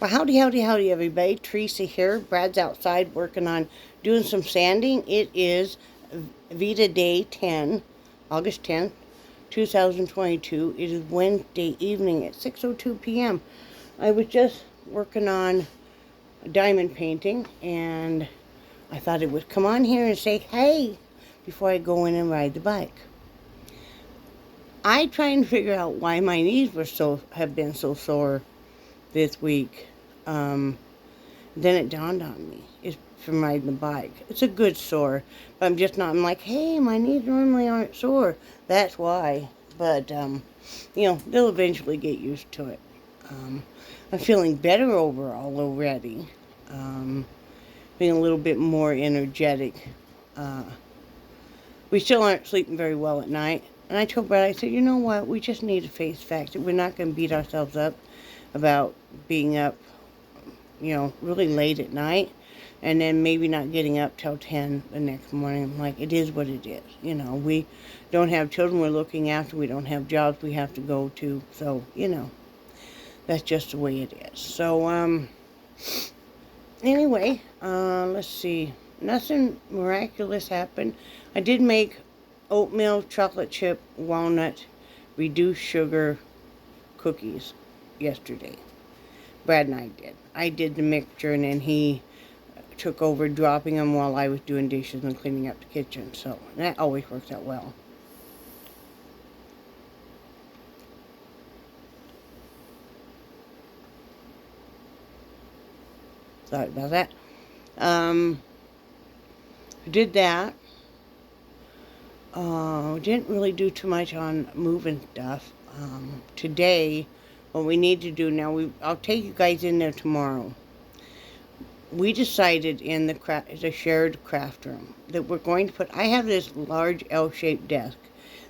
Well, howdy, everybody. Teresa here. Brad's outside working on doing some sanding. It is Veda Day 10, August 10th, 2022. It is Wednesday evening at 6:02 p.m. I was just working on diamond painting, and I thought I would come on here and say hey before I go in and ride the bike. I try and figure out why my knees have been so sore this week. Then it dawned on me. It's from riding the bike. It's a good sore, but I'm like, hey, my knees normally aren't sore. That's why. But, they'll eventually get used to it. I'm feeling better overall already. Being a little bit more energetic. We still aren't sleeping very well at night. And I told Brad, I said, you know what? We just need to face facts. We're not going to beat ourselves up about being up really late at night, and then maybe not getting up till 10 the next morning. I'm like, it is what it is. We don't have children we're looking after. We don't have jobs we have to go to. So, that's just the way it is. So, anyway, let's see. Nothing miraculous happened. I did make oatmeal, chocolate chip, walnut, reduced sugar cookies yesterday. Brad and I did. I did the mixture, and then he took over dropping them while I was doing dishes and cleaning up the kitchen. So that always works out well. Sorry about that. Did that. Didn't really do too much on moving stuff. Today, what we need to do now, I'll take you guys in there tomorrow. We decided in the shared craft room that we're going to I have this large L-shaped desk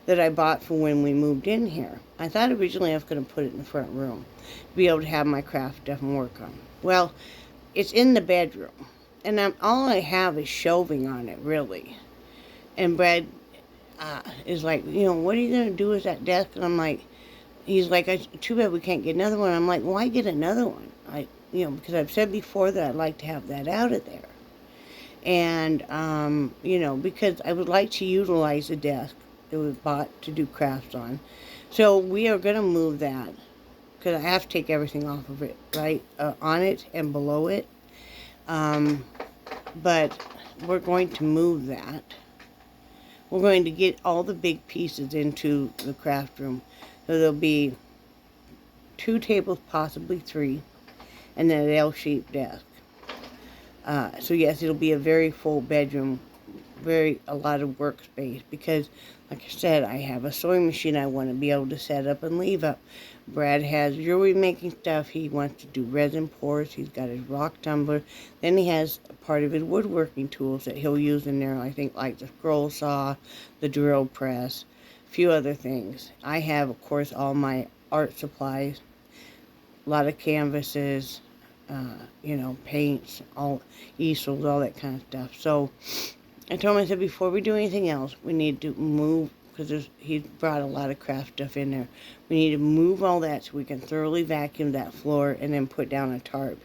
that I bought for when we moved in here. I thought originally I was going to put it in the front room to be able to have my craft stuff and work on. Well, it's in the bedroom, and all I have is shelving on it, really. And Brad is like, what are you going to do with that desk? And I'm like, he's like, too bad we can't get another one. I'm like, why get another one? Because I've said before that I'd like to have that out of there. And, because I would like to utilize the desk that was bought to do crafts on. So we are going to move that, because I have to take everything off of it, right, on it and below it. But we're going to move that. We're going to get all the big pieces into the craft room. So there'll be 2 tables, possibly 3, and then an L-shaped desk. So yes, it'll be a very full bedroom, a lot of workspace, because like I said, I have a sewing machine I want to be able to set up and leave up. Brad has jewelry making stuff. He wants to do resin pours. He's got his rock tumbler. Then he has a part of his woodworking tools that he'll use in there. I think like the scroll saw, the drill press, a few other things. I have, of course, all my art supplies, a lot of canvases, paints, all easels, all that kind of stuff. So I told him, I said, before we do anything else, we need to move, because he brought a lot of craft stuff in there. We need to move all that so we can thoroughly vacuum that floor and then put down a tarp.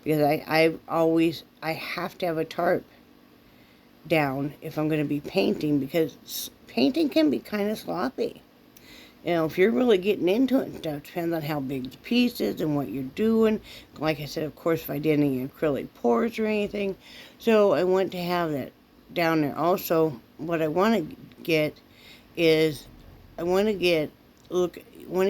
Because I have to have a tarp down if I'm going to be painting, because painting can be kind of sloppy. If you're really getting into it and stuff, depends on how big the piece is and what you're doing. Like I said, of course, if I did any acrylic pours or anything. So I want to have that down there. Also, what I want to get is, one of you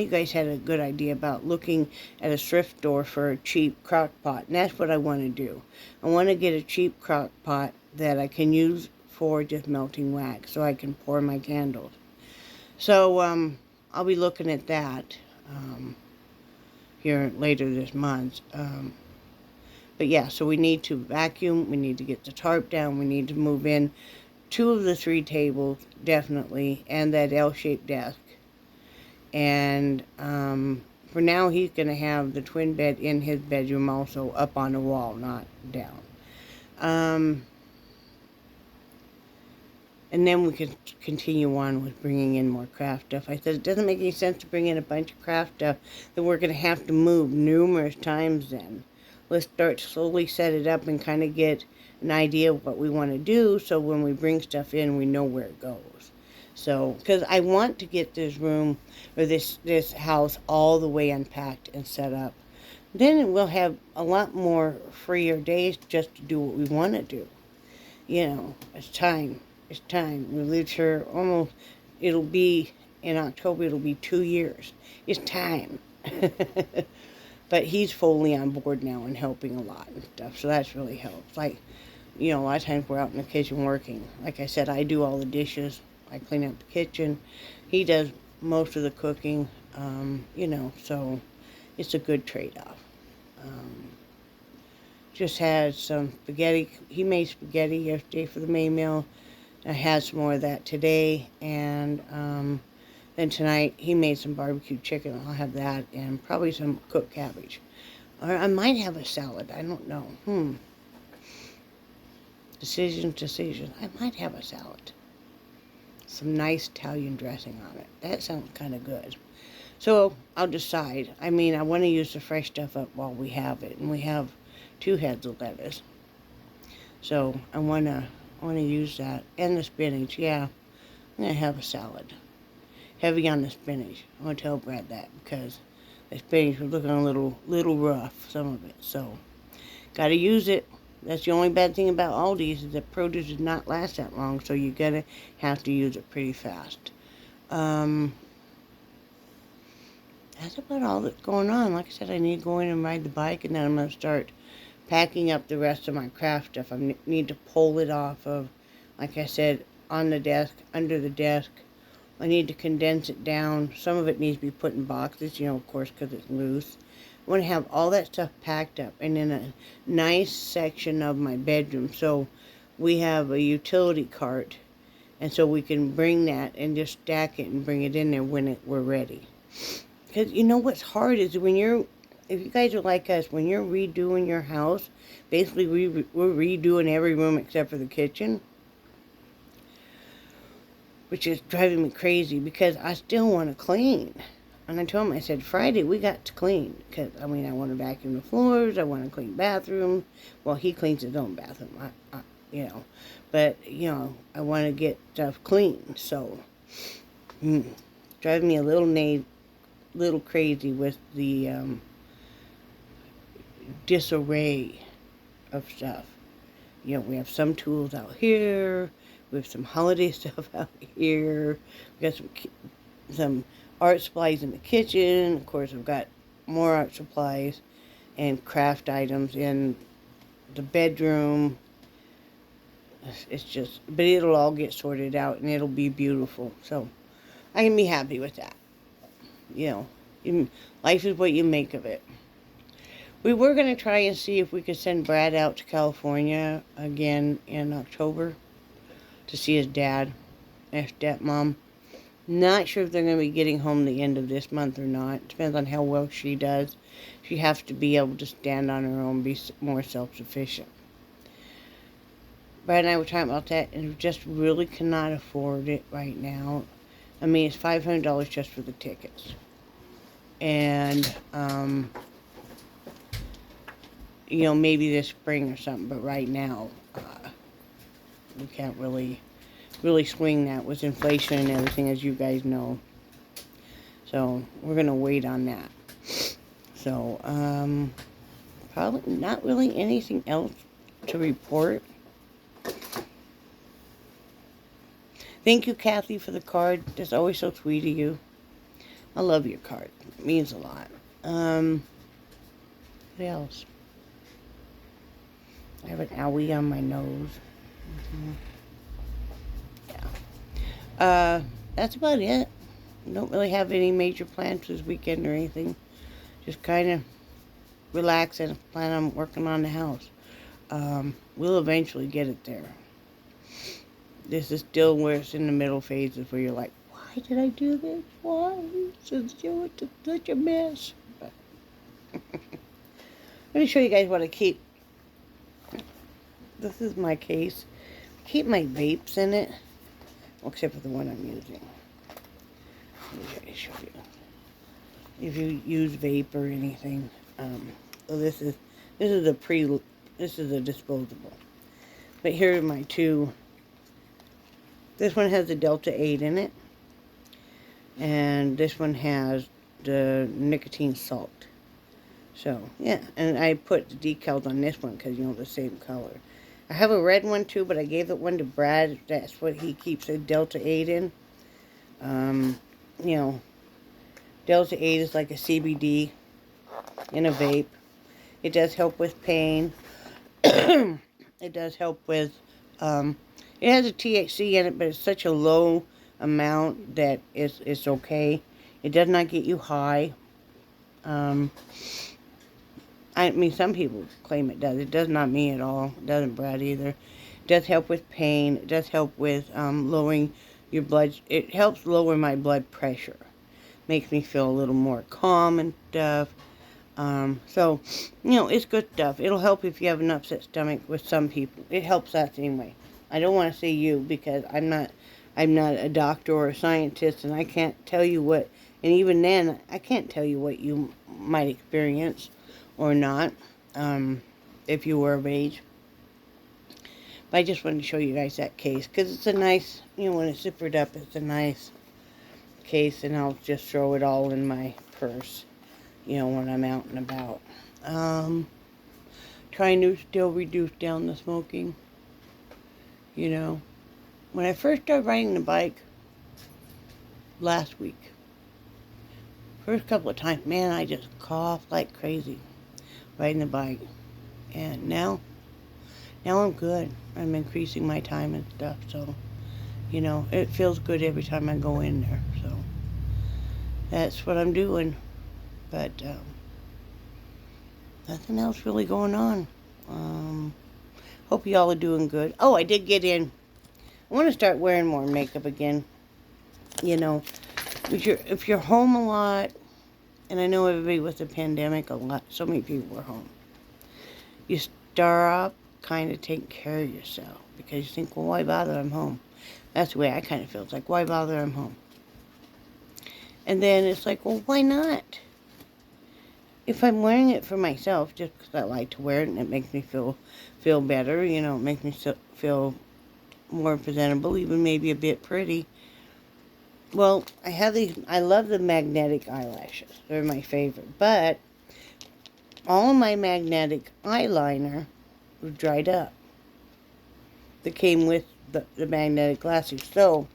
guys had a good idea about looking at a thrift store for a cheap crock pot, and that's what I want to do. I want to get a cheap crock pot that I can use for just melting wax, so I can pour my candles. So, I'll be looking at that here later this month. But yeah, so we need to vacuum, we need to get the tarp down, we need to move in 2 of the 3 tables, definitely, and that L-shaped desk. And for now, he's going to have the twin bed in his bedroom also, up on the wall, not down. And then we could continue on with bringing in more craft stuff. I said it doesn't make any sense to bring in a bunch of craft stuff that we're going to have to move numerous times then. let's start to slowly set it up and kind of get an idea of what we want to do, so when we bring stuff in, we know where it goes. So, because I want to get this room, or this house, all the way unpacked and set up. Then we'll have a lot more freer days just to do what we want to do. You know, it's time. It's time. We lived here almost, it'll be, in October, it'll be 2 years. It's time. But he's fully on board now and helping a lot and stuff, so that's really helped. Like, you know, a lot of times we're out in the kitchen working. Like I said, I do all the dishes. I clean up the kitchen. He does most of the cooking, you know, so it's a good trade-off. Just had some spaghetti. He made spaghetti yesterday for the main meal. I had some more of that today, and then tonight he made some barbecue chicken. I'll have that, and probably some cooked cabbage. Or I might have a salad. I don't know. Decision. I might have a salad. Some nice Italian dressing on it. That sounds kind of good. So I'll decide. I mean, I want to use the fresh stuff up while we have it, and we have 2 heads of lettuce. So I wanna use that, and the spinach. Yeah, I'm gonna have a salad. Heavy on the spinach. I want to tell Brad that, because the spinach was looking a little rough, some of it. So gotta use it. That's the only bad thing about Aldi's, is that produce does not last that long, so you gotta have to use it pretty fast. That's about all that's going on. Like I said, I need to go in and ride the bike, and then I'm gonna start packing up the rest of my craft stuff. I need to pull it off of, like I said, on the desk, under the desk. I need to condense it down. Some of it needs to be put in boxes, you know, of course, because it's loose. I want to have all that stuff packed up and in a nice section of my bedroom. So we have a utility cart, and so we can bring that and just stack it and bring it in there when we're ready. Because you know what's hard is when if you guys are like us, when you're redoing your house, basically we're redoing every room except for the kitchen, which is driving me crazy because I still want to clean. And I told him, I said, Friday we got to clean, because I mean, I want to vacuum the floors, I want to clean bathrooms. Well, he cleans his own bathroom, you know, but you know, I want to get stuff clean. So driving me a little crazy with the disarray of stuff. You know, we have some tools out here, we have some holiday stuff out here, we got some art supplies in the kitchen. Of course, I've got more art supplies and craft items in the bedroom. It's just, but it'll all get sorted out and it'll be beautiful. So I can be happy with that. You know, life is what you make of it. We were going to try and see if we could send Brad out to California again in October to see his dad and his stepmom. Not sure if they're going to be getting home the end of this month or not. Depends on how well she does. She has to be able to stand on her own, be more self-sufficient. Brad and I were talking about that, and we just really cannot afford it right now. I mean, it's $500 just for the tickets. And, you know, maybe this spring or something, but right now, we can't really swing that with inflation and everything, as you guys know. So, we're going to wait on that. So, probably not really anything else to report. Thank you, Kathy, for the card. That's always so sweet of you. I love your card. It means a lot. What else? I have an owie on my nose. Yeah. That's about it. Don't really have any major plans this weekend or anything. Just kind of relax and plan on working on the house. We'll eventually get it there. This is still where it's in the middle phases where you're like, why did I do this? Why? It's such a mess. But let me show you guys what I keep. This is my case. I keep my vapes in it. Well, except for the one I'm using. Let me show you. If you use vape or anything. So this is This is a disposable. But here are my two. This one has the Delta 8 in it. And this one has the nicotine salt. So, yeah. And I put the decals on this one because, the same color. I have a red one too, but I gave that one to Brad. That's what he keeps a Delta 8 in. Delta 8 is like a CBD in a vape. It does help with pain. It does help with, it has a THC in it, but it's such a low amount that it's okay. It does not get you high. Some people claim it does. It does not me at all. It doesn't Brad either. It does help with pain. It does help with lowering your blood. It helps lower my blood pressure. Makes me feel a little more calm and stuff. So, it's good stuff. It'll help if you have an upset stomach with some people. It helps us anyway. I don't want to say you because I'm not a doctor or a scientist, and I can't tell you what, and even then, I can't tell you what you might experience or not, if you were of age. But I just wanted to show you guys that case, because it's a nice, when it's zippered up, it's a nice case, and I'll just throw it all in my purse, when I'm out and about. Trying to still reduce down the smoking, When I first started riding the bike last week, first couple of times, man, I just coughed like crazy riding the bike. And now I'm good. I'm increasing my time and stuff, so, it feels good every time I go in there, so that's what I'm doing. But, nothing else really going on. Hope y'all are doing good. Oh, I did get in. I want to start wearing more makeup again. If you're home a lot, and I know everybody with the pandemic, so many people were home. You start kind of taking care of yourself because you think, well, why bother? I'm home. That's the way I kind of feel. It's like, why bother? I'm home. And then it's like, well, why not? If I'm wearing it for myself, just because I like to wear it and it makes me feel better, it makes me feel more presentable, even maybe a bit pretty. Well, I love the magnetic eyelashes. They're my favorite. But all of my magnetic eyeliner was dried up. That came with the magnetic glasses. So,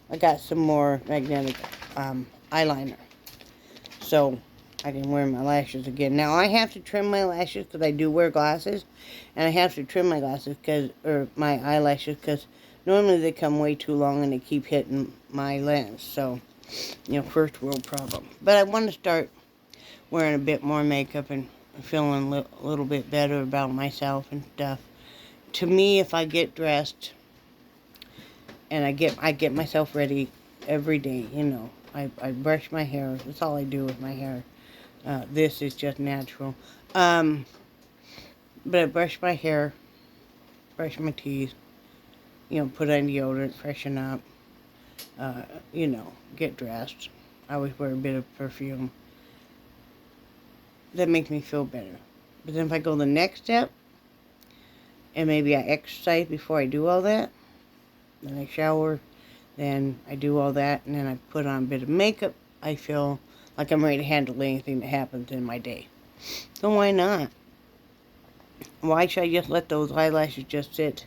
I got some more magnetic eyeliner. So, I can wear my lashes again. Now, I have to trim my lashes because I do wear glasses. And I have to trim my my eyelashes because normally they come way too long and they keep hitting my lens. So, first world problem. But I want to start wearing a bit more makeup and feeling a little bit better about myself and stuff. To me, if I get dressed and I get myself ready every day, I brush my hair. That's all I do with my hair. This is just natural. But I brush my hair, brush my teeth, put on deodorant, freshen up, get dressed. I always wear a bit of perfume. That makes me feel better. But then if I go the next step, and maybe I exercise before I do all that, then I shower, then I do all that, and then I put on a bit of makeup, I feel like I'm ready to handle anything that happens in my day. So why not? Why should I just let those eyelashes just sit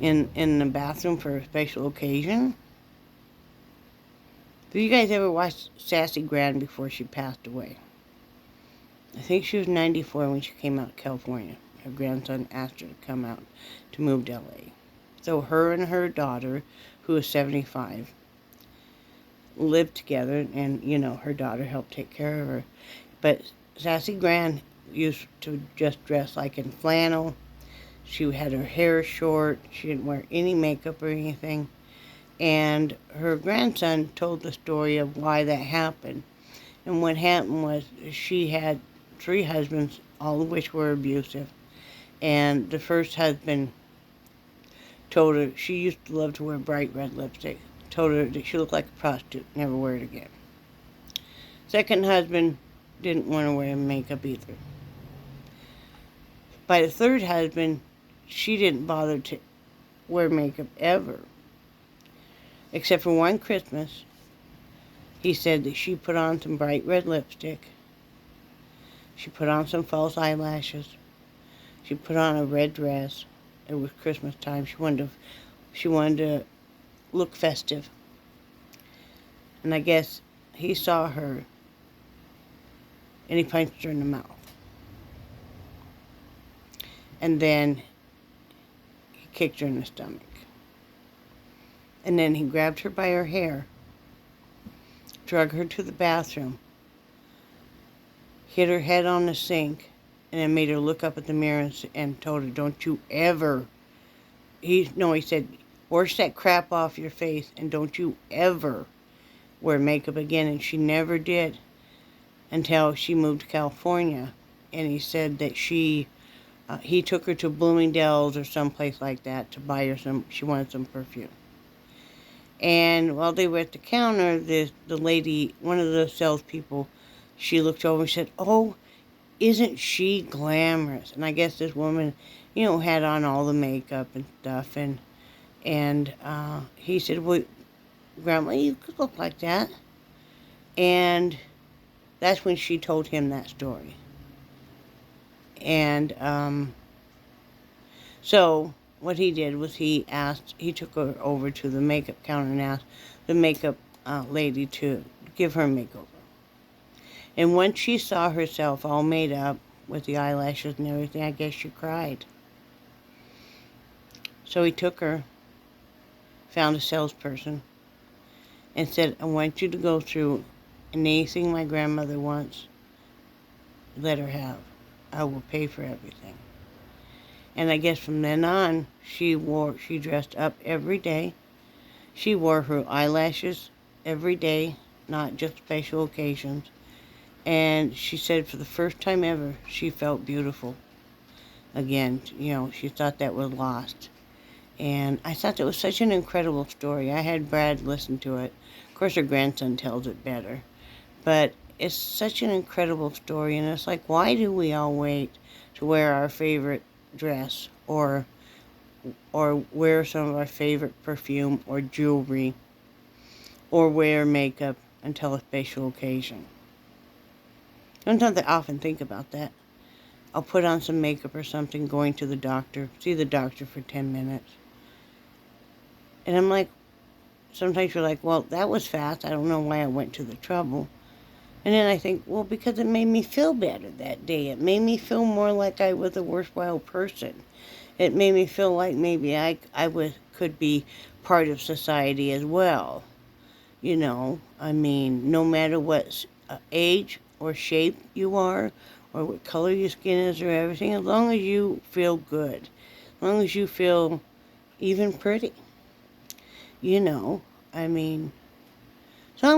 in the bathroom for a special occasion? Have you guys ever watched Sassy Grand before she passed away? I think she was 94 when she came out to California. Her grandson asked her to come out to move to LA. So her and her daughter, who is 75, lived together, and, her daughter helped take care of her. But Sassy Grand used to just dress like in flannel. She had her hair short. She didn't wear any makeup or anything. And her grandson told the story of why that happened. And what happened was she had 3 husbands, all of which were abusive. And the first husband told her she used to love to wear bright red lipstick. Told her that she looked like a prostitute. Never wear it again. Second husband didn't want to wear makeup either. By the third husband, she didn't bother to wear makeup ever. Except for one Christmas, he said that she put on some bright red lipstick. She put on some false eyelashes. She put on a red dress. It was Christmas time. She wanted to look festive. And I guess he saw her and he punched her in the mouth. And then he kicked her in the stomach. And then he grabbed her by her hair, drug her to the bathroom, hit her head on the sink, and then made her look up at the mirror and told her, don't you ever, he said, wash that crap off your face and don't you ever wear makeup again. And she never did until she moved to California. And he said that he took her to Bloomingdale's or someplace like that to buy her she wanted some perfume. And while they were at the counter, the lady, one of the salespeople, she looked over and said, oh, isn't she glamorous? And I guess this woman, had on all the makeup and stuff. And he said, well, Grandma, you could look like that. And that's when she told him that story. And so what he did was he took her over to the makeup counter and asked the makeup lady to give her a makeover. And once she saw herself all made up with the eyelashes and everything, I guess she cried. So he took her, found a salesperson, and said, I want you to go through anything my grandmother wants, let her have. I will pay for everything. And I guess from then on, she dressed up every day. She wore her eyelashes every day, not just special occasions. And she said for the first time ever, she felt beautiful again. She thought that was lost. And I thought that was such an incredible story. I had Brad listen to it. Of course, her grandson tells it better. But it's such an incredible story. And it's like, why do we all wait to wear our favorite dress or wear some of our favorite perfume or jewelry or wear makeup until a special occasion? Sometimes I often think about that. I'll put on some makeup or something, going to the doctor, see the doctor for 10 minutes. And I'm like, sometimes you're like, well, that was fast. I don't know why I went to the trouble. And then I think, well, because it made me feel better that day. It made me feel more like I was a worthwhile person. It made me feel like maybe I could be part of society as well. No matter what age or shape you are, or what color your skin is or everything, as long as you feel good, as long as you feel even pretty, so I'm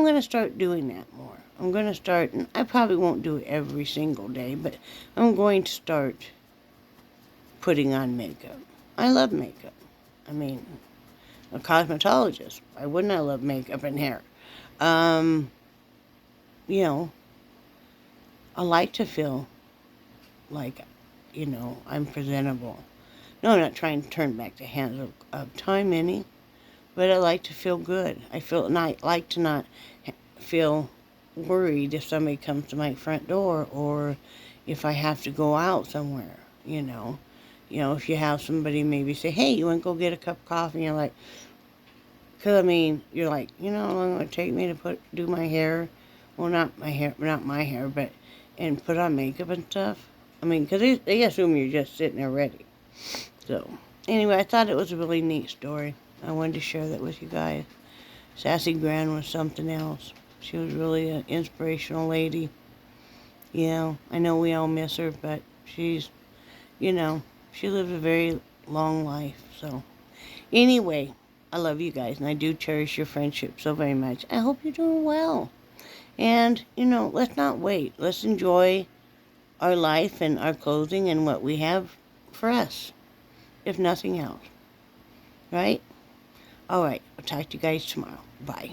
going to start doing that more. I'm going to start, and I probably won't do it every single day, but I'm going to start putting on makeup. I love makeup. A cosmetologist. Why wouldn't I love makeup and hair? I like to feel like, I'm presentable. No, I'm not trying to turn back the hands of time any, but I like to feel good. I like to not feel worried if somebody comes to my front door or if I have to go out somewhere, if you have somebody maybe say, hey, you want to go get a cup of coffee? And you're like, because you're like, how long it would take me to do my hair? Well, not my hair, but, and put on makeup and stuff. Because they assume you're just sitting there ready. So, anyway, I thought it was a really neat story. I wanted to share that with you guys. Sassy Gran was something else. She was really an inspirational lady. I know we all miss her, but she's, she lived a very long life. So, anyway, I love you guys, and I do cherish your friendship so very much. I hope you're doing well. And, let's not wait. Let's enjoy our life and our clothing and what we have for us, if nothing else. Right? All right. I'll talk to you guys tomorrow. Bye.